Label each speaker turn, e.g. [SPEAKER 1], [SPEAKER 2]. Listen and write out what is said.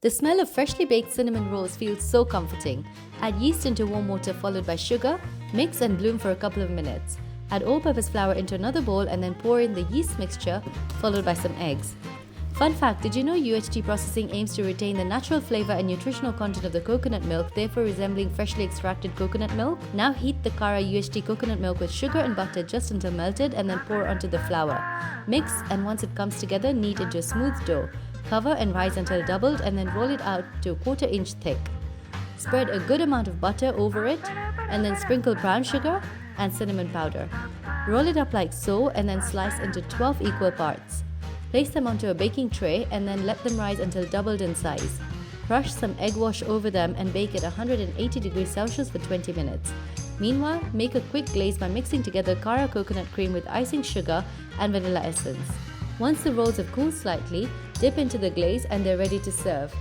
[SPEAKER 1] The smell of freshly baked cinnamon rolls feels so comforting. Add yeast into warm water followed by sugar, mix and bloom for a couple of minutes. Add all-purpose flour into another bowl and then pour in the yeast mixture followed by some eggs. Fun fact, did you know UHT processing aims to retain the natural flavor and nutritional content of the coconut milk, therefore resembling freshly extracted coconut milk? Now heat the Kara UHT coconut milk with sugar and butter just until melted and then pour onto the flour. Mix, and once it comes together, knead into a smooth dough. Cover and rise until doubled and then roll it out to a 1/4 inch thick. Spread a good amount of butter over it and then sprinkle brown sugar and cinnamon powder. Roll it up like so and then slice into 12 equal parts. Place them onto a baking tray and then let them rise until doubled in size. Crush some egg wash over them and bake at 180 degrees Celsius for 20 minutes. Meanwhile, make a quick glaze by mixing together Kara coconut cream with icing sugar and vanilla essence. Once the rolls have cooled slightly, dip into the glaze and they're ready to serve.